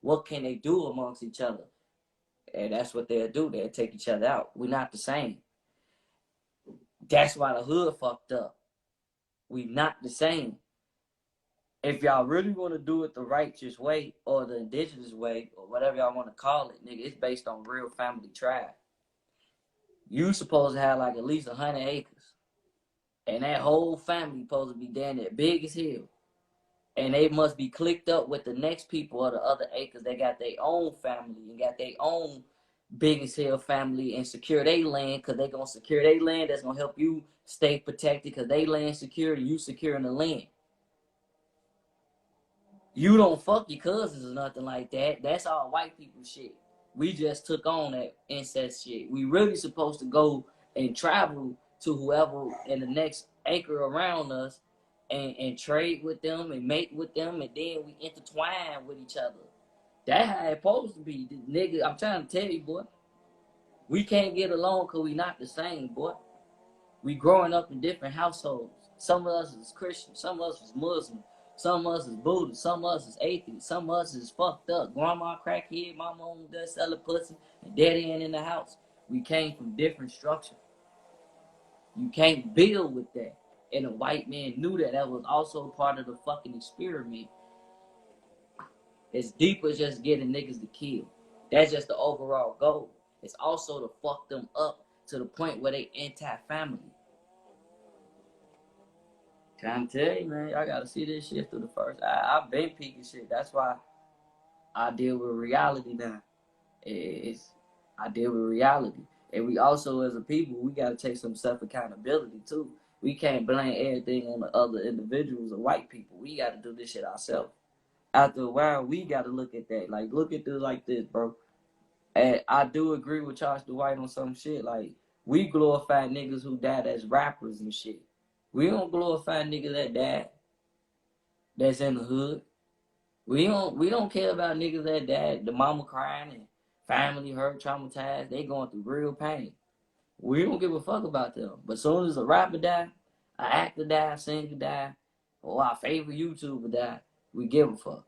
what can they do amongst each other? And that's what they'll do. They'll take each other out. We're not the same. That's why the hood fucked up. We not the same. If y'all really want to do it the righteous way or the indigenous way or whatever y'all want to call it, nigga, it's based on real family tribe. You supposed to have like at least 100 acres. And that whole family supposed to be down there big as hell. And they must be clicked up with the next people of the other acres. They got their own family and got their own big as hell family and secure their land because they going to secure their land. That's going to help you stay protected because they land secure and you securing the land. You don't fuck your cousins or nothing like that. That's all white people shit. We just took on that incest shit. We really supposed to go and travel to whoever in the next acre around us and trade with them and mate with them, and then we intertwine with each other. That's how it's supposed to be. Nigga, I'm trying to tell you, boy. We can't get along because we not the same, boy. We growing up in different households. Some of us is Christian. Some of us is Muslim. Some of us is Buddhist. Some of us is atheist. Some of us is fucked up. Grandma crackhead, mama on there selling pussy, and daddy ain't in the house. We came from different structure. You can't build with that. And a white man knew that. That was also part of the fucking experiment. It's deep as just getting niggas to kill. That's just the overall goal. It's also to fuck them up to the point where they anti-family. Trying to tell you, man, I gotta see this shit through the first. I've been peeking shit. That's why I deal with reality now. I deal with reality. And we also, as a people, we gotta take some self-accountability too. We can't blame everything on the other individuals or white people. We gotta do this shit ourselves. After a while, we gotta look at that. Like, look at this like this, bro. And I do agree with Charles Dwight on some shit. Like, we glorify niggas who died as rappers and shit. We don't glorify niggas that died that's in the hood. We don't care about niggas that died, the mama crying and family hurt, traumatized. They going through real pain. We don't give a fuck about them. But as soon as a rapper die, an actor die, a singer die, or our favorite YouTuber die, we give a fuck.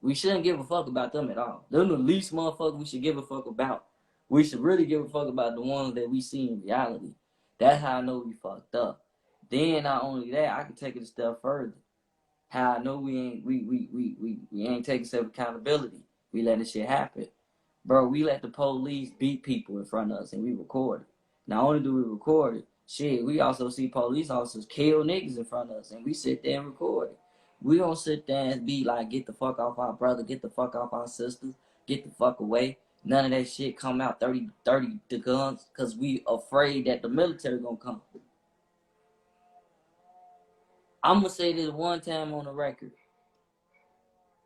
We shouldn't give a fuck about them at all. They're the least motherfuckers we should give a fuck about. We should really give a fuck about the ones that we see in reality. That's how I know we fucked up. Then not only that, I can take it a step further. How I know we ain't taking self-accountability. We letting shit happen. Bro, we let the police beat people in front of us and we record it. Not only do we record it, shit, we also see police officers kill niggas in front of us and we sit there and record it. We don't sit there and be like, get the fuck off our brother, get the fuck off our sisters, get the fuck away. None of that shit come out 30 the guns because we afraid that the military gonna come. I'm gonna say this one time on the record.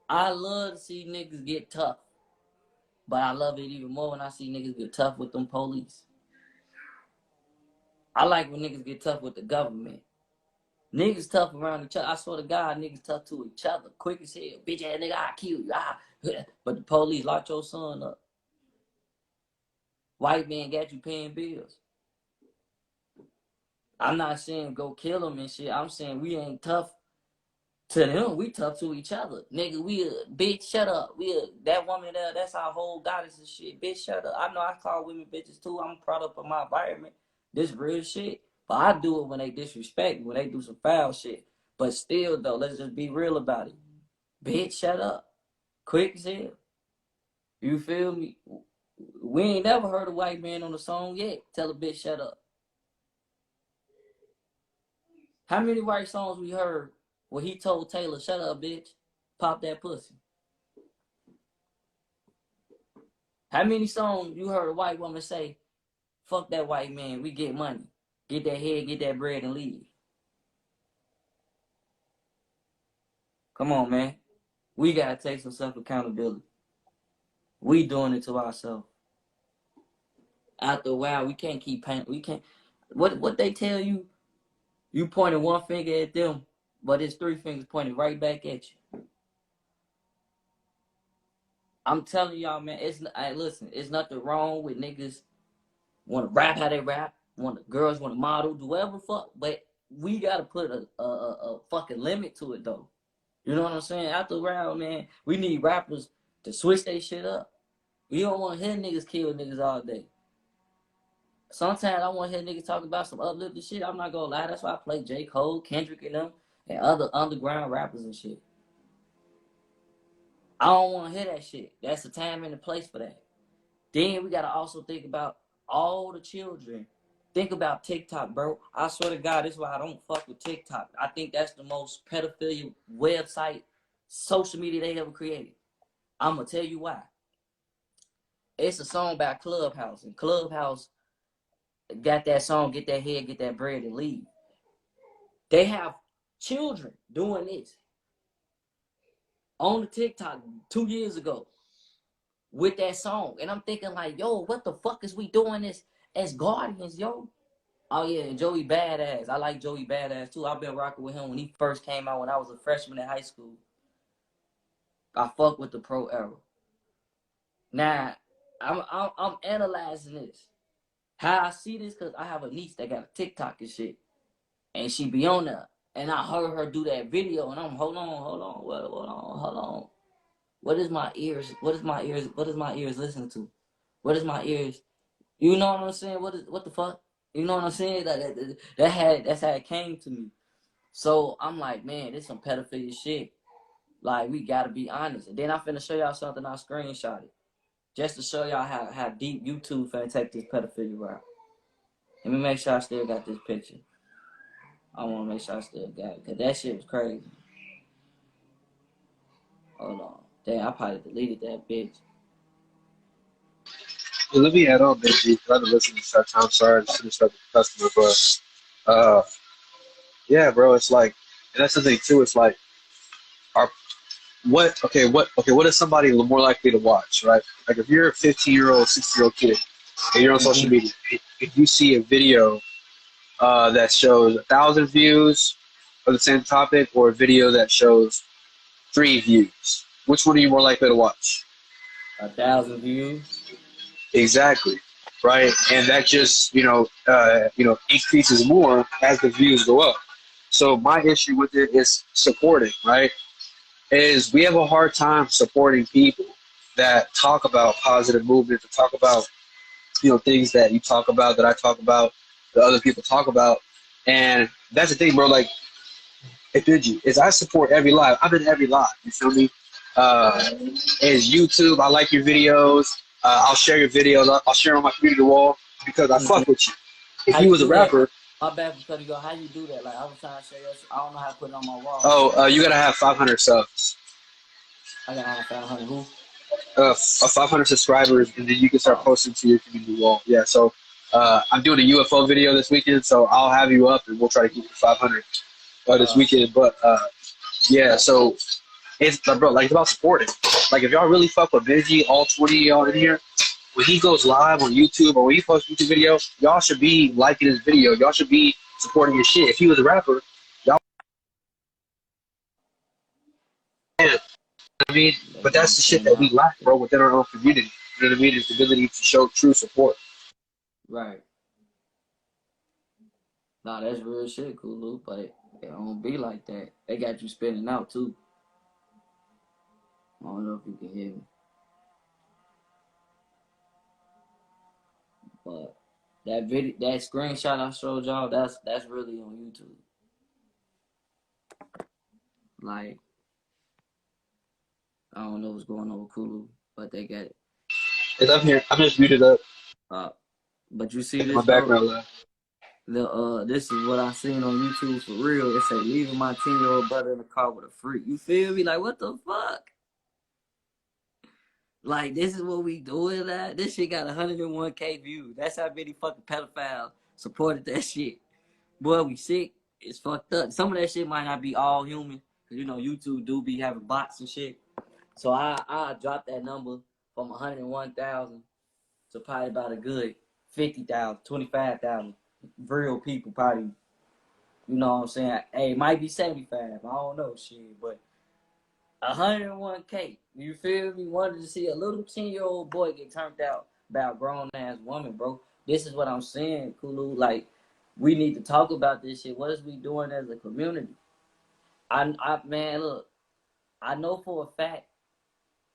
I love to see niggas get tough. But I love it even more when I see niggas get tough with them police. I like when niggas get tough with the government. Niggas tough around each other. I swear to God, niggas tough to each other. Quick as hell. Bitch ass nigga, I'll kill you. But the police locked your son up. White man got you paying bills. I'm not saying go kill him and shit. I'm saying we ain't tough to them. We tough to each other. Nigga, bitch, shut up. That woman there, that's our whole goddess and shit. Bitch, shut up. I know I call women bitches too. I'm proud of my environment. This real shit. But I do it when they disrespect, when they do some foul shit. But still, though, let's just be real about it. Bitch, shut up. Quick as hell. You feel me? We ain't never heard a white man on the song yet tell a bitch shut up. How many white songs we heard where he told Taylor, shut up, bitch, pop that pussy? How many songs you heard a white woman say, fuck that white man, we get money, get that head, get that bread, and leave? Come on, man. We gotta take some self-accountability. We doing it to ourselves. After a while, we can't keep paying. We can't. What they tell you, you pointing one finger at them, but it's three fingers pointing right back at you. I'm telling y'all, man, listen, it's nothing wrong with niggas want to rap how they rap, girls want to model, do whatever fuck, but we gotta put a fucking limit to it though. You know what I'm saying? After the round, man, we need rappers to switch their shit up. We don't want to hear niggas kill niggas all day. Sometimes I want to hear niggas talk about some uplifting shit. I'm not gonna lie. That's why I play J. Cole, Kendrick, and them, and other underground rappers and shit. I don't want to hear that shit. That's the time and the place for that. Then we gotta also think about all the children. Think about TikTok, bro. I swear to God, this is why I don't fuck with TikTok. I think that's the most pedophilia website, social media they ever created. I'm gonna tell you why. It's a song by Clubhouse, and Clubhouse got that song, "Get That Head, Get That Bread, and Leave." They have children doing this on the TikTok 2 years ago with that song, and I'm thinking like, yo, what the fuck is we doing this as guardians, yo? Oh yeah, and Joey Badass. I like Joey Badass too. I've been rocking with him when he first came out when I was a freshman in high school. I fuck with the pro era. Now, I'm analyzing this. How I see this, cause I have a niece that got a TikTok and shit, and she be on there, and I heard her do that video, and I'm hold on. What is my ears? What is my ears? What is my ears listening to? What is my ears? You know what I'm saying? What the fuck? You know what I'm saying? That's how it came to me. So I'm like, man, this some pedophilia shit. Like, we gotta be honest. And then I'm finna show y'all something I screenshotted. Just to show y'all how deep YouTube finna take this pedophilia route. Let me make sure I still got this picture. I wanna make sure I still got it. Cause that shit was crazy. Hold on. Damn, I probably deleted that bitch. Well, let me add on, Benji. I've been listening to that time. Sorry, I just finished up with the customer, but yeah, bro. It's like, and that's the thing too. It's like, our what is somebody more likely to watch, right? Like if you're a 15-year-old, 16-year-old kid, and you're on social Mm-hmm. media, if you see a video that shows 1,000 views of the same topic, or a video that shows 3 views, which one are you more likely to watch? 1,000 views. Exactly, right? And that just increases more as the views go up. So my issue with it is supporting, right? Is we have a hard time supporting people that talk about positive movement, to talk about things that you talk about, that I talk about, that other people talk about, and that's the thing, bro. Like, hey, Benji, is I support every live. I'm in every live. You feel me? Is YouTube? I like your videos. I'll share your videos. I'll share on my community wall because I Mm-hmm. fuck with you. If How you you was a do that? rapper, My bad for cutting you off. How you do that? Like, I was trying to show you. I don't know how to put it on my wall. you gotta have 500 subs, I got on 500. Who? 500 subscribers, and then you can start Oh, posting to your community wall. Yeah. So I'm doing a UFO video this weekend, so I'll have you up, and we'll try to keep it 500 this weekend. But yeah, so it's bro, like it's about supporting. Like if y'all really fuck with Benji, all 20 of y'all in here, when he goes live on YouTube or when he posts YouTube video, y'all should be liking his video. Y'all should be supporting his shit. If he was a rapper, y'all can. I mean, but that's what that's I'm the shit saying that we now. lack, bro, within our own community. You know what I mean? Is the ability to show true support. Right. Nah, that's real shit, Kulu, but it don't be like that. They got you spinning out too. I don't know if you can hear me, but that screenshot I showed y'all, that's really on YouTube. Like, I don't know what's going on with Kulu, but they got it. Cause I'm here. I'm just muted up. Uh, but you see My this though? background loud. This is what I seen on YouTube for real. It say leaving my 10-year-old brother in the car with a freak. You feel me? Like, what the fuck? Like, this is what we doing that? This shit got 101K views. That's how many fucking pedophiles supported that shit. Boy, we sick. It's fucked up. Some of that shit might not be all human. Cause YouTube do be having bots and shit. So I dropped that number from 101,000 to probably about a good 50,000, 25,000 real people probably. You know what I'm saying? Hey, it might be 75. I don't know shit, but 101K. You feel me? Wanted to see a little 10-year-old boy get turned out by a grown ass woman, bro. This is what I'm saying, Kulu. Like, we need to talk about this shit. What is we doing as a community? Man, look. I know for a fact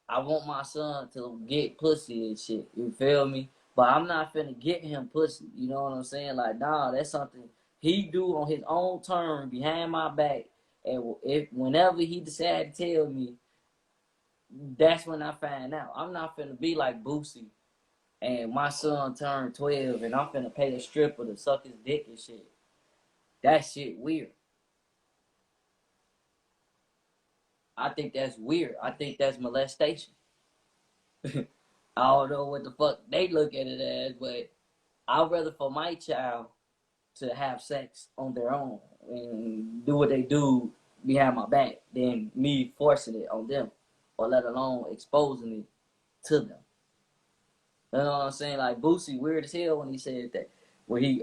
I want my son to get pussy and shit. You feel me? But I'm not finna get him pussy. You know what I'm saying? Like, nah, that's something he do on his own term behind my back. And if whenever he decide to tell me, that's when I find out. I'm not finna be like Boosie and my son turned 12 and I'm finna pay a stripper to suck his dick and shit. That shit weird. I think that's weird. I think that's molestation. I don't know what the fuck they look at it as, but I'd rather for my child to have sex on their own and do what they do behind my back than me forcing it on them or let alone exposing it to them. You know what I'm saying? Like Boosie weird as hell when he said that. When he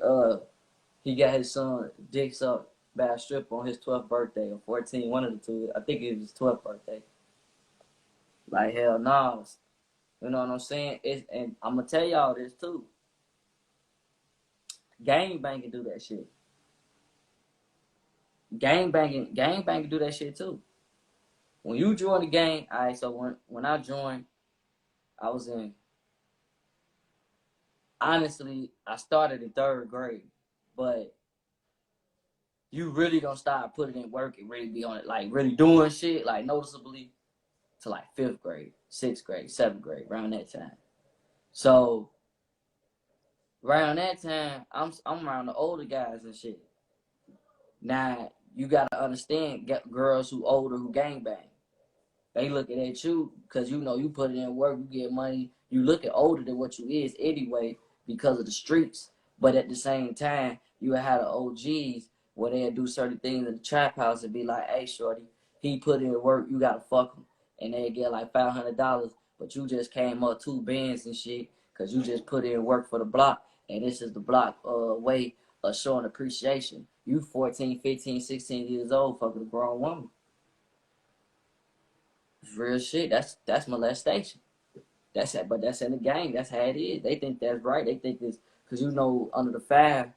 got his son dick sucked by a stripper on his 12th birthday or 14, one of the two. I think it was his 12th birthday. Like hell no. You know what I'm saying? And I'm gonna tell y'all this too. Gang banging do that shit. Gang banging do that shit too. When you join the gang, alright, so when I joined, I was in, honestly, I started in 3rd grade. But you really don't start putting in work and really be on it, like really doing shit, like noticeably to like 5th grade, 6th grade, 7th grade, around that time. So around that time, I'm around the older guys and shit. Now you gotta understand, girls who older who gangbang. They looking at you because you know you put it in work, you get money. You looking older than what you is anyway because of the streets. But at the same time, you had the OGs where they'll do certain things in the trap house and be like, "Hey, shorty, he put in work, you gotta fuck him," and they get like $500, but you just came up 2 bands and shit because you just put in work for the block, and this is the block way of showing appreciation. You 14, 15, 16 years old, fucking a grown woman. It's real shit. That's molestation. That's it. But that's in the gang. That's how it is. They think that's right. They think it's because you know under the five,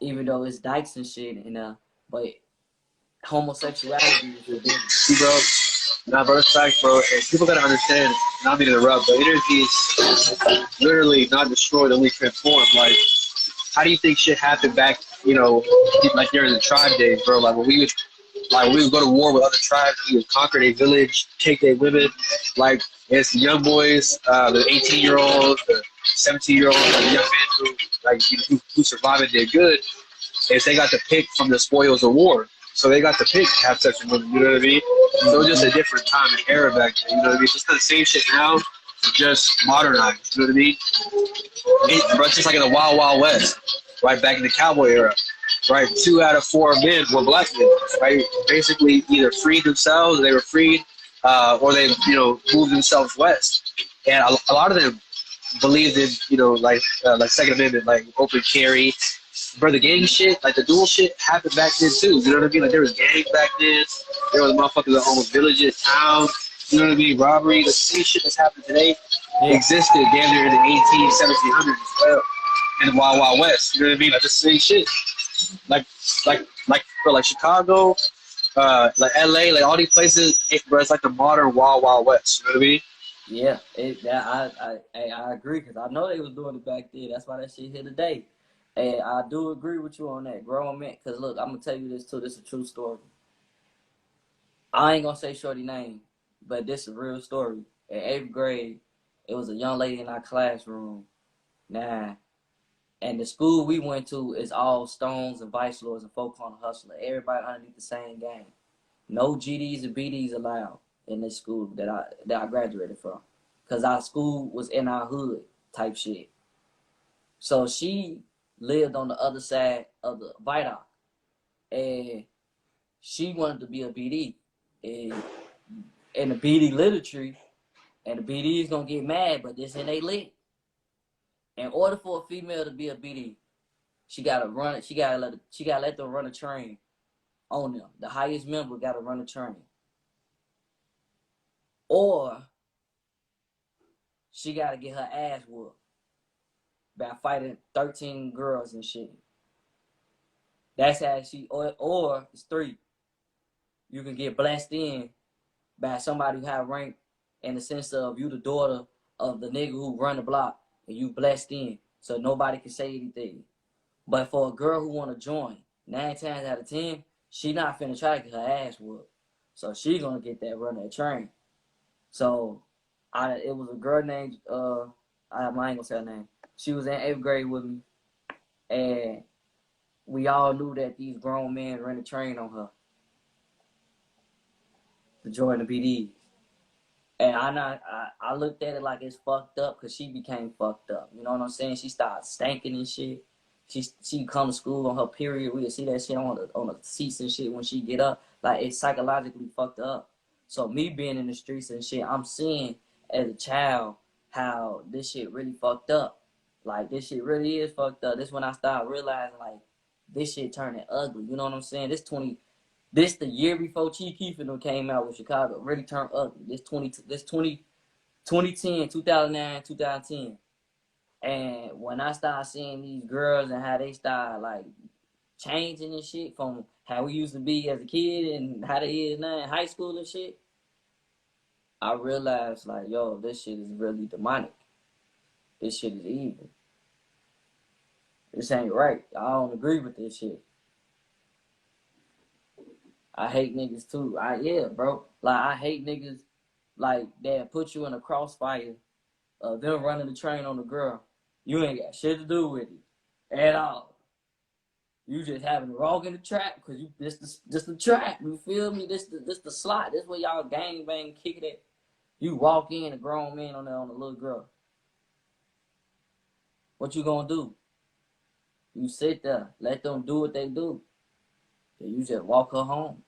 even though it's dykes and shit, and but homosexuality is forbidden. See, bro. Nah, bro, it's fact, bro. And people gotta understand. Not me to interrupt, but energy is literally not destroyed, only transformed. Like, how do you think shit happened back? You know, like during the tribe days, bro. Like we would go to war with other tribes. We would conquer their village, take their women. Like it's the young boys, the 18-year-olds, the 17-year-olds, like the young men who survive it, they're good. Is they got to pick from the spoils of war. So they got to pick have sex with women. You know what I mean? So it was just a different time and era back then. You know what I mean? It's just the same shit now, just modernized. You know what I mean? Bro, it's just like in the Wild Wild West, right back in the cowboy era. Right, 2 out of 4 men were black men. Right, basically either freed themselves, or they were freed, or they moved themselves west. And a lot of them believed in like Second Amendment, like open carry. Bro, the gang shit, like the dual shit, happened back then too. You know what I mean? Like there was gangs back then. There was motherfuckers that owned villages, towns. You know what I mean? Robbery, the same shit that's happening today existed damn near in the 1700s as well. In the Wild Wild West. You know what I mean? Like the same shit. Like Chicago, like LA, like all these places, bro, it's like the modern Wild Wild West. You know what I mean? Yeah, I agree because I know they was doing it back then. That's why that shit here today. And I do agree with you on that, grown man. Because look, I'm gonna tell you this too. This is a true story. I ain't gonna say shorty name, but this is a real story. In 8th grade, it was a young lady in our classroom. Nah. And the school we went to is all Stones and Vice Lords and Folk on the Hustler. Everybody underneath the same gang. No GDs and BDs allowed in this school that I graduated from. Cause our school was in our hood type shit. So she lived on the other side of the viaduct. And she wanted to be a BD. And in the BD literature, and the BD is gonna get mad, but this in they lit. In order for a female to be a BD, she gotta run it. She gotta let them run a train on them. The highest member gotta run a train, or she gotta get her ass whooped by fighting 13 girls and shit. That's how she. Or it's 3. You can get blasted in by somebody who have rank in the sense of you the daughter of the nigga who run the block and you blessed in, so nobody can say anything. But for a girl who want to join, 9 times out of 10, she not finna try to get her ass whooped. So she gonna get that run that train. So it was a girl named I ain't gonna say her name. She was in 8th grade with me, and we all knew that these grown men ran the train on her to join the BDs. And I looked at it like it's fucked up because she became fucked up. You know what I'm saying? She started stanking and shit. She come to school on her period. We would see that shit on the seats and shit when she get up. Like, it's psychologically fucked up. So me being in the streets and shit, I'm seeing as a child how this shit really fucked up. Like, this shit really is fucked up. This when I started realizing, like, this shit turning ugly. You know what I'm saying? This the year before Chief Keef and them came out with Chicago. Really turned ugly. This 2010, 2009, 2010. And when I started seeing these girls and how they started like changing and shit from how we used to be as a kid and how they is now in high school and shit, I realized like, yo, this shit is really demonic. This shit is evil. This ain't right. I don't agree with this shit. I hate niggas too. Yeah, bro. Like, I hate niggas like that put you in a crossfire of them running the train on the girl. You ain't got shit to do with it at all. You just having to walk in the trap because you this the trap. You feel me? This the slot. This where y'all gang bang kick it at. You walk in, a grown man on the little girl. What you gonna do? You sit there, let them do what they do. Then you just walk her home.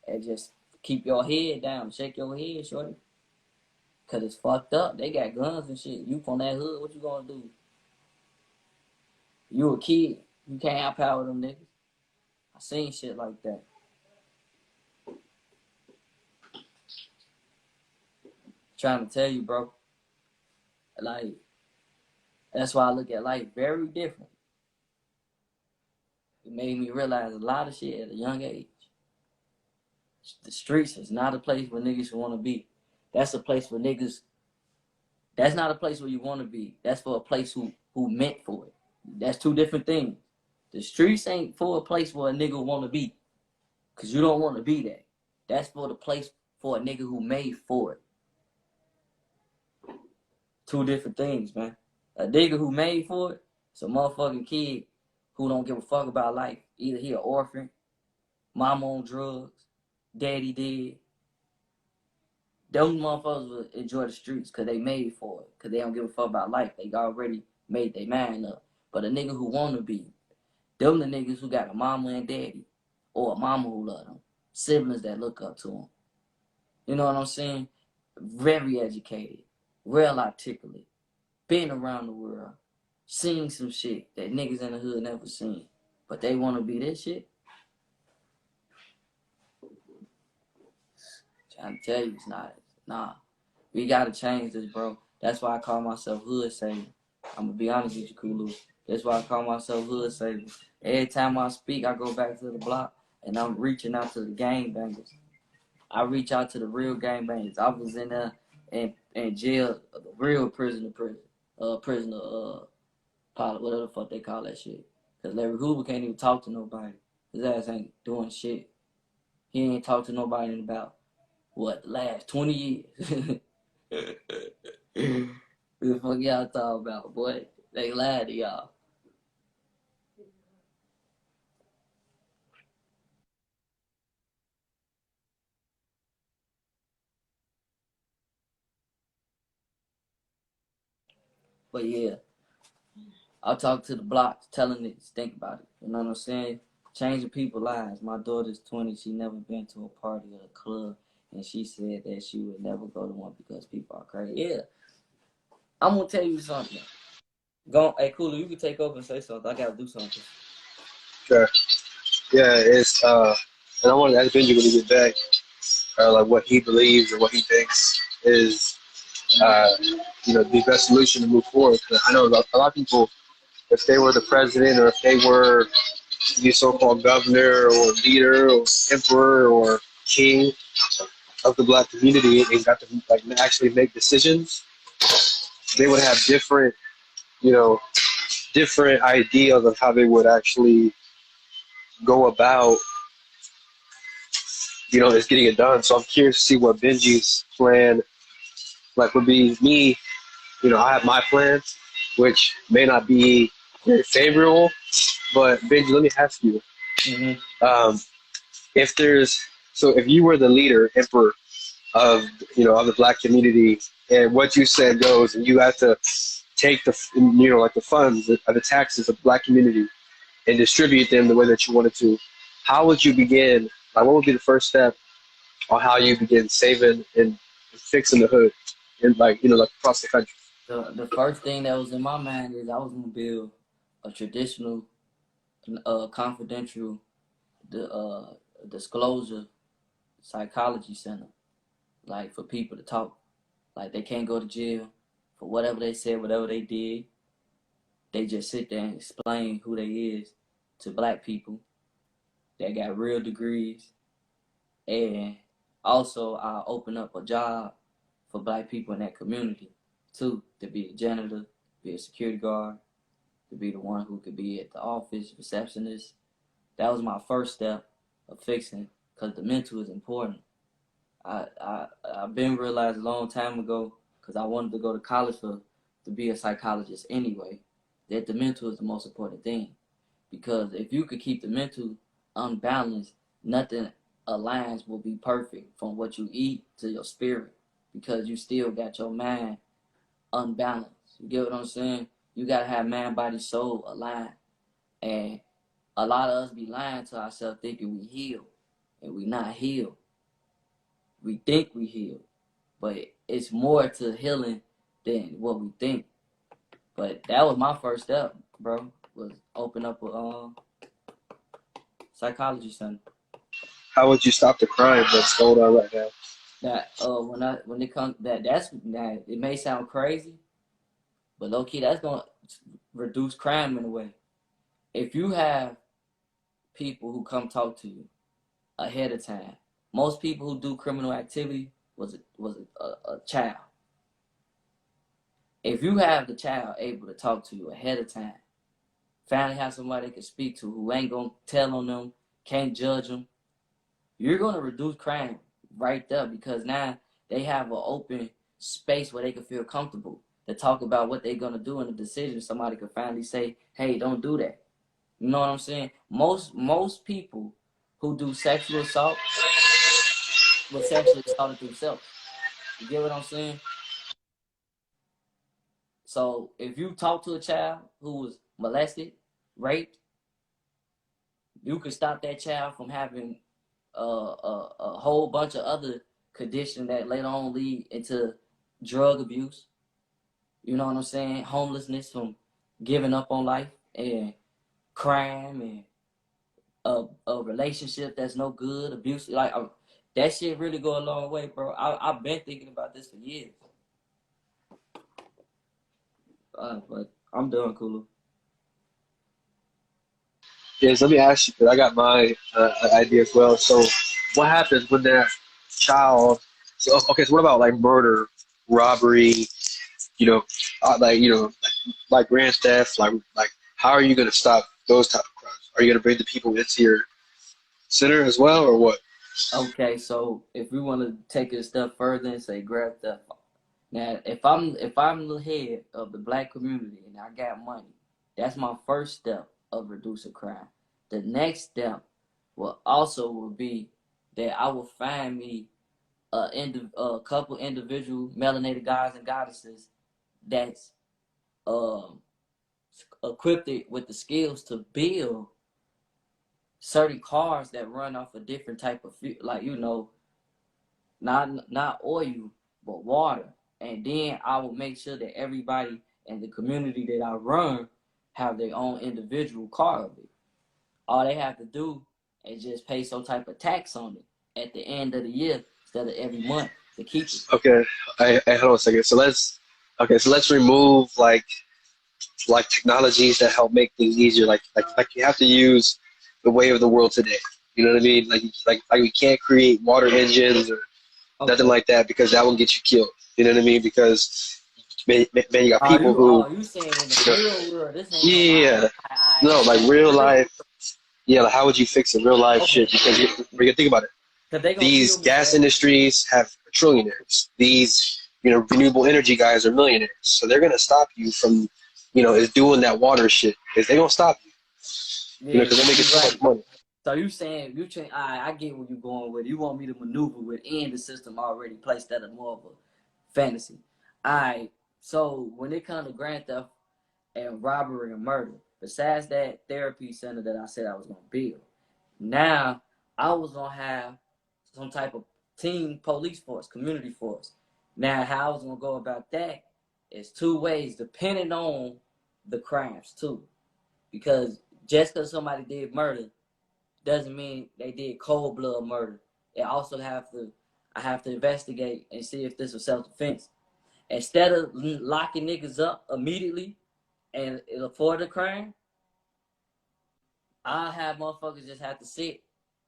And just keep your head down. Shake your head, shorty. Cause it's fucked up. They got guns and shit. You from that hood, what you gonna do? You a kid. You can't outpower them niggas. I seen shit like that. Trying to tell you, bro. Like, that's why I look at life very different. It made me realize a lot of shit at a young age. The streets is not a place where niggas want to be. That's a place where niggas. That's not a place where you want to be. That's for a place who meant for it. That's two different things. The streets ain't for a place where a nigga want to be. Because you don't want to be that. That's for the place for a nigga who made for it. Two different things, man. A nigga who made for it is a motherfucking kid who don't give a fuck about life. Either he an orphan, mama on drugs, daddy dead. Those motherfuckers will enjoy the streets because they made for it. Because they don't give a fuck about life. They already made their mind up. But a nigga who want to be, them the niggas who got a mama and daddy. Or a mama who love them. Siblings that look up to them. You know what I'm saying? Very educated. Real articulate. Been around the world. Seen some shit that niggas in the hood never seen. But they want to be this shit? Trying to tell you it's not. Nah. We gotta change this, bro. That's why I call myself Hood Savior. I'm gonna be honest with you, Kulu. That's why I call myself Hood Savior. Every time I speak, I go back to the block and I'm reaching out to the gang bangers. I reach out to the real gang bangers. I was in there in jail, the real prisoner, pilot, whatever the fuck they call that shit. Cause Larry Hoover can't even talk to nobody. His ass ain't doing shit. He ain't talked to nobody in about the last 20 years. What the fuck y'all talking about, boy? They lied to y'all. But yeah, I'll talk to the blocks, telling niggas, think about it. You know what I'm saying? Changing people's lives. My daughter's 20. She never been to a party or a club. And she said that she would never go to one because people are crazy. Yeah. I'm going to tell you something. Hey, Kulu, you can take over and say something. I got to do something. Sure. Yeah, it's, and I want to ask Benji when he get back, like what he believes or what he thinks is, the best solution to move forward. I know a lot of people, if they were the president or if they were the so-called governor or leader or emperor or king of the black community and got to like actually make decisions, they would have different, you know, different ideas of how they would actually go about, you know, is getting it done. So I'm curious to see what Benji's plan like would be. Me, you know, I have my plan, which may not be very favorable, but Benji, let me ask you, Mm-hmm. um, if there's, so if you were the leader, emperor of, you know, of the black community, and what you said goes, and you have to take the, you know, like the funds of the taxes of the black community and distribute them the way that you wanted to, how would you begin? Like, what would be the first step on how you begin saving and fixing the hood, and like, you know, like across the country? The first thing that was in my mind is I was gonna build a traditional, confidential, disclosure psychology center, like for people to talk. Like they can't go to jail for whatever they said, whatever they did. They just sit there and explain who they is to black people that got real degrees. And also I open up a job for black people in that community too, to be a janitor, be a security guard, to be the one who could be at the office, receptionist. That was my first step of fixing, because the mental is important. I've been realized a long time ago, because I wanted to go to college to be a psychologist anyway, that the mental is the most important thing. Because if you could keep the mental unbalanced, nothing aligns will be perfect, from what you eat to your spirit, because you still got your mind unbalanced. You get what I'm saying? You gotta have mind, body, soul aligned. And a lot of us be lying to ourselves thinking we healed, and we not healed. We think we healed, but it's more to healing than what we think. But that was my first step, bro. Was open up a psychology center. How would you stop the crime that's going on right now? That when it comes that it may sound crazy, but low key that's gonna reduce crime in a way. If you have people who come talk to you ahead of time, most people who do criminal activity was a child. If you have the child able to talk to you ahead of time, finally have somebody they can speak to who ain't gonna tell on them, can't judge them, you're gonna reduce crime right there, because now they have an open space where they can feel comfortable to talk about what they're gonna do in a decision. Somebody could finally say, "Hey, don't do that." You know what I'm saying? Most people who do sexual assault were sexually assaulted themselves. You get what I'm saying? So if you talk to a child who was molested, raped, you could stop that child from having a whole bunch of other conditions that later on lead into drug abuse. You know what I'm saying? Homelessness, from giving up on life, and crime, and a relationship that's no good, abuse. Like that shit really go a long way, bro. I've been thinking about this for years. But I'm done, Kulu. Yes, let me ask you, because I got my idea as well. So, what happens when that child? So, okay, so what about like murder, robbery? You know, like, you know, like grand theft. Like how are you going to stop those type of crimes? Are you going to bring the people into your center as well, or what? Okay, so if we want to take it a step further and say grab theft. Now, if I'm the head of the black community and I got money, that's my first step of reducing crime. The next step will be that I will find me a couple individual melanated guys and goddesses that's um equipped with the skills to build certain cars that run off a different type of fuel, like, not oil but water. And then I will make sure that everybody in the community that I run have their own individual car of it. All they have to do is just pay some type of tax on it at the end of the year instead of every month to keep it. Okay, I hold on a second. So let's remove like technologies that help make things easier. Like you have to use the way of the world today. You know what I mean? Like we can't create water engines or nothing like that because that will get you killed. You know what I mean? Because man, you got people who, You saying in the you know, real world? This ain't no. yeah, no, like In the real real, life. Yeah, like how would you fix a real life okay, shit? Because you can think about it. because they gonna These kill me for gas that. industries have trillionaires. These, renewable energy guys are millionaires. So they're gonna stop you from, is doing that water shit. Because they're gonna stop you. Yeah, Because they're making you're so right. much money. So you saying you change? I get where you going with. You want me to maneuver within the system already placed that are more of a fantasy. I so when it comes to grand theft and robbery and murder, besides that therapy center that I said I was gonna build, now I was gonna have some type of team police force, community force. Now how I was gonna go about that is two ways, depending on the crimes too, because just because somebody did murder doesn't mean they did cold blood murder. I have to investigate and see if this was self defense. Instead of locking niggas up immediately and for the crime, I have motherfuckers just have to sit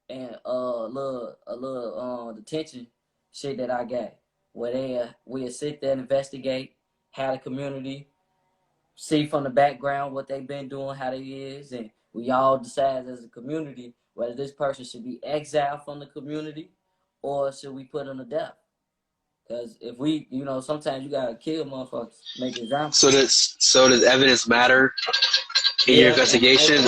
and a little detention shit that I got where they we'll sit there and investigate, how the community see from the background what they've been doing, how they is, and we all decide as a community whether this person should be exiled from the community or should we put them to death. Because if we, sometimes you gotta kill motherfuckers, make examples. So does evidence matter in your Yeah, investigation,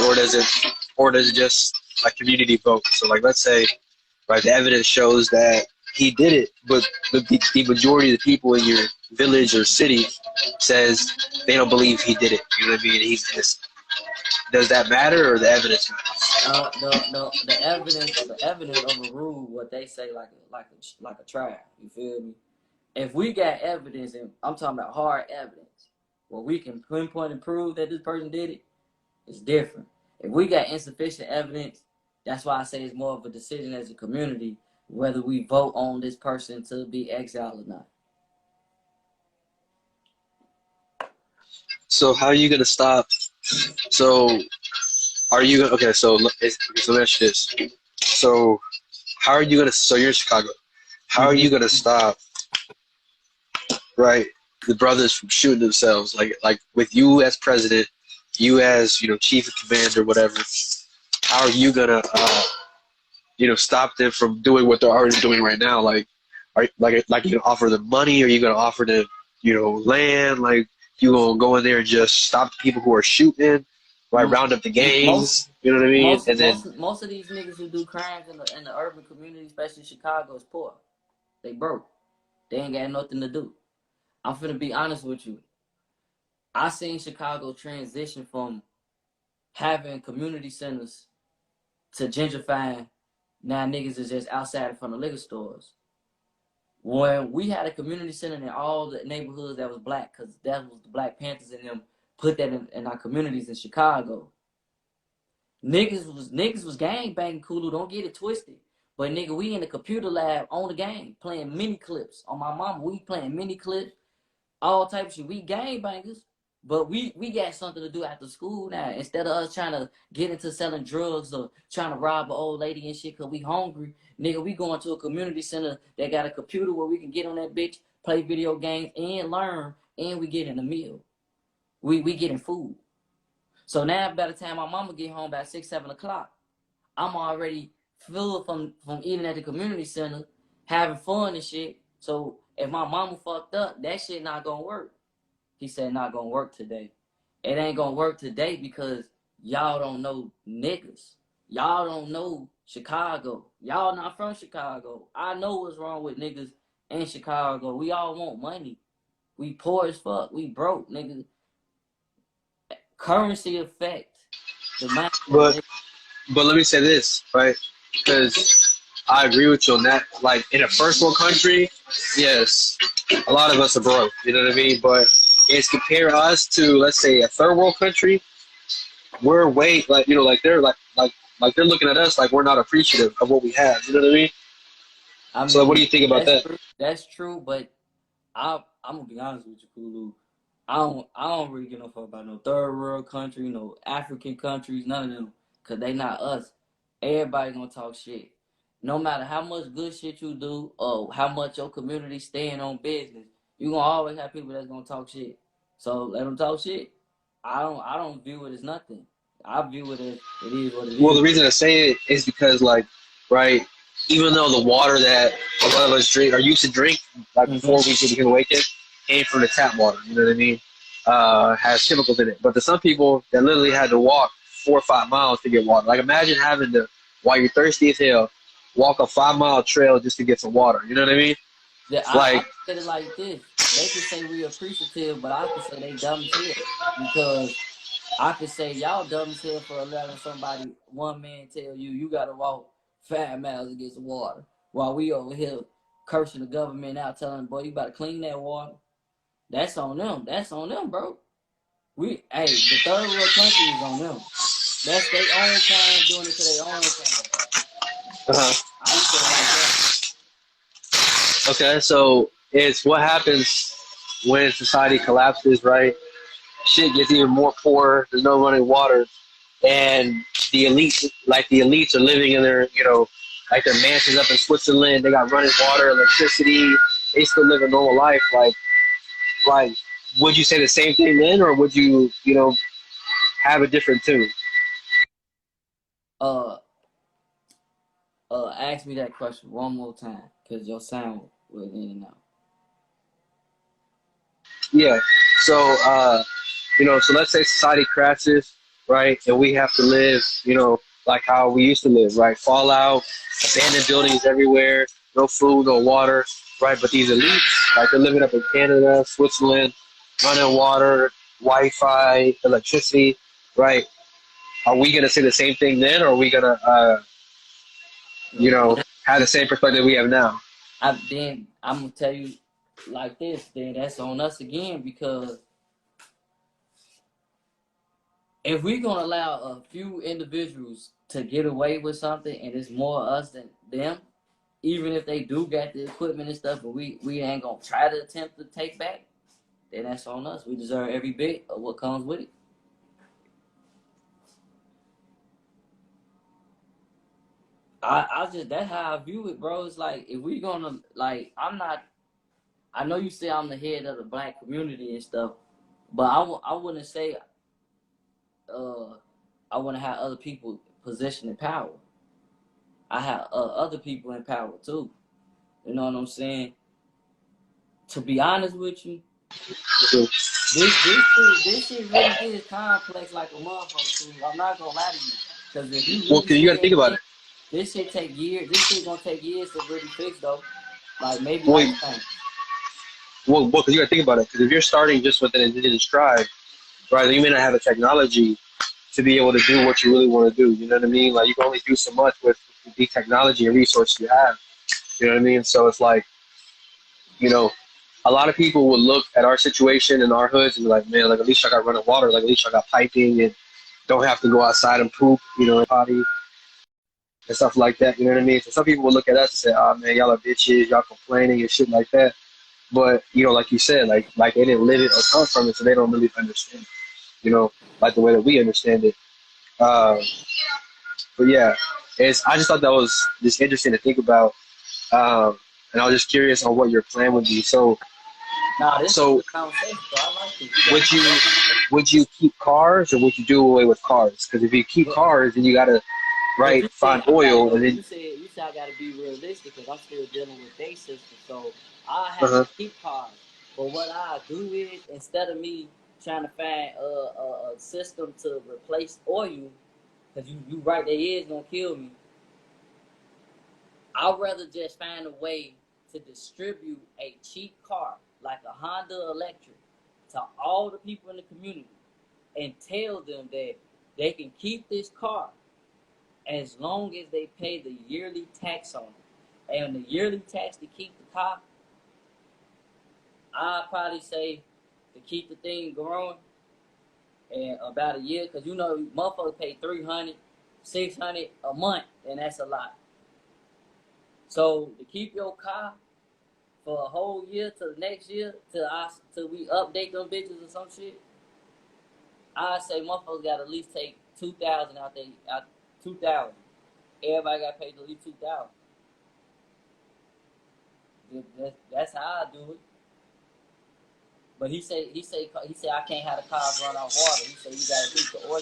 or does it just like community vote? So like let's say, right, the evidence shows that he did it, but the majority of the people in your village or city says they don't believe he did it. You know what I mean? He's innocent. Does that matter, or the evidence matters? the evidence overrule what they say like a trial. You feel me? If we got evidence, and I'm talking about hard evidence, where we can pinpoint and prove that this person did it, it's different. If we got insufficient evidence, that's why I say it's more of a decision as a community whether we vote on this person to be exiled or not. So how are you gonna stop? So are you okay? So let me ask you this. So how are you gonna? So you're in Chicago. How are Mm-hmm. you gonna stop, right, the brothers from shooting themselves? Like with you as president, you as chief of command or whatever. How are you gonna stop them from doing what they're already doing right now? Like, are like you gonna offer them money? Are you gonna offer them land? Like you gonna go in there and just stop the people who are shooting? Right, round up the Most gangs. You know what I mean? And then most of these niggas who do crimes in the urban community, especially Chicago, is poor. They broke. They ain't got nothing to do. I'm finna be honest with you. I seen Chicago transition from having community centers to gentrifying. Now niggas is just outside in front of liquor stores. When we had a community center in all the neighborhoods that was black, because that was the Black Panthers in them put that in our communities in Chicago. Niggas was gang banging Kulu. Don't get it twisted. But nigga, we in the computer lab on the game playing mini clips. On my mama, we playing mini clips, all type of shit. We gang bangers, but we got something to do after school now. Instead of us trying to get into selling drugs or trying to rob an old lady and shit because we hungry, nigga, we going to a community center that got a computer where we can get on that bitch, play video games, and learn, and we get in a meal. We getting food. So now by the time my mama get home by 6, 7 o'clock, I'm already full from eating at the community center, having fun and shit. So if my mama fucked up, that shit not gonna work. He said not gonna work today. It ain't gonna work today because y'all don't know niggas. Y'all don't know Chicago. Y'all not from Chicago. I know what's wrong with niggas in Chicago. We all want money. We poor as fuck. We broke, niggas. Currency affect the mindset of but niggas. but let me say this, right? Because I agree with you on that. Like in a first world country, yes, a lot of us are broke. You know what I mean? But it's compare us to, let's say, a third world country. We're way like they're like they're looking at us like we're not appreciative of what we have. You know what I mean? I So what do mean, you think about that's that? true. That's true, but I'm gonna be honest with you, Kulu. I don't really give no fuck about no third world country, no African countries, none of them, cause they not us. Everybody gonna talk shit. No matter how much good shit you do or how much your community stand on business, you gonna always have people that's gonna talk shit. So let them talk shit. I don't view it as nothing. I view it as it is what it Well, the is. reason I say it is because, like, right, even though the water that a lot of us drink or used to drink, like before Mm-hmm. we became awakened, came from the tap water. You know what I mean? Has chemicals in it. But to some people that literally had to walk 4 or 5 miles to get water. Like, imagine having to, while you're thirsty as hell, walk a 5 mile trail just to get some water. You know what I mean? That I Like, look at it like this. They can say we appreciative, but I can say they dumb as hell. Because I could say y'all dumb as hell for letting somebody, one man tell you you gotta walk 5 miles to get some water. While we over here cursing the government out, telling them, boy, you better clean that water. That's on them. That's on them, bro. The third world country is on them. That's their own kind doing it to their own kind. uh-huh. I look at it like that. Okay, so it's what happens when society collapses, right? Shit gets even more poor. There's no running water, and the elites are living in their, like their mansions up in Switzerland. They got running water, electricity. They still live a normal life. Like, would you say the same thing then, or would you, have a different tune? Uh, ask me that question one more time, cause your sound went in and out. Yeah. So, so let's say society crashes, right? And we have to live, like how we used to live, right? Fallout, abandoned buildings everywhere, no food, no water, right? But these elites, like they're living up in Canada, Switzerland, running water, Wi-Fi, electricity, right? Are we gonna say the same thing then, or are we gonna, Well, have the same perspective we have now? then I'm gonna tell you like this. Then that's on us again because if we're gonna allow a few individuals to get away with something and it's more us than them, even if they do get the equipment and stuff, but we ain't gonna try to attempt to take back, then that's on us. We deserve every bit of what comes with it. I just that's how I view it, bro. It's like if we gonna like, I'm not. I know you say I'm the head of the black community and stuff, but I wouldn't say uh I want to have other people position in power. I have other people in power too. You know what I'm saying? To be honest with you, So, this shit really is complex like a motherfucker. Too. I'm not gonna lie to you, because if you well, really 'cause you got sit to there think and about it. think, this shit take years. This shit gonna take years to really fix though. Like maybe Well, lifetime. because you got to think about it. Because if you're starting just with an indigenous tribe, right, then you may not have the technology to be able to do what you really want to do. You know what I mean? Like you can only do so much with the technology and resources you have. You know what I mean? So it's like, you know, a lot of people would look at our situation in our hoods and be like, man, like at least I got running water, like at least I got piping and don't have to go outside and poop, potty and stuff like that. You know what I mean? So some people would look at us and say, oh man, y'all are bitches, y'all complaining and shit like that. But like you said, like they didn't live it or come from it, so they don't really understand. Like the way that we understand it. Uh, but yeah, I just thought that was just interesting to think about, and I was just curious on what your plan would be. So, Nah, this is a so good conversation. So I like this. You got would me you thinking. would you keep cars or would you do away with cars? Because if you keep But cars, then you gotta but right you said find I gotta oil, go. and then You said I gotta be realistic because I'm still dealing with day system. So I have to uh-huh. keep cars. But what I do is instead of me trying to find a system to replace oil, because you right, they is gonna kill me. I'd rather just find a way to distribute a cheap car like a Honda Electric to all the people in the community and tell them that they can keep this car as long as they pay the yearly tax on it. And the yearly tax to keep the car, I'd probably say to keep the thing growing in about a year, because motherfuckers pay 300, 600 a month, and that's a lot. So to keep your car for a whole year to the next year till we update them bitches or some shit, I say motherfuckers got to at least take 2,000 out there, out 2,000. everybody got paid at least $2,000. That's how I do it. But he said I can't have the cars run out water. He said you gotta keep the oil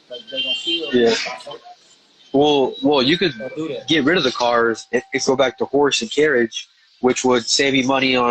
because they gonna kill Yeah. myself. Well, you could So do that. get rid of the cars and go back to horse and carriage, which would save you money on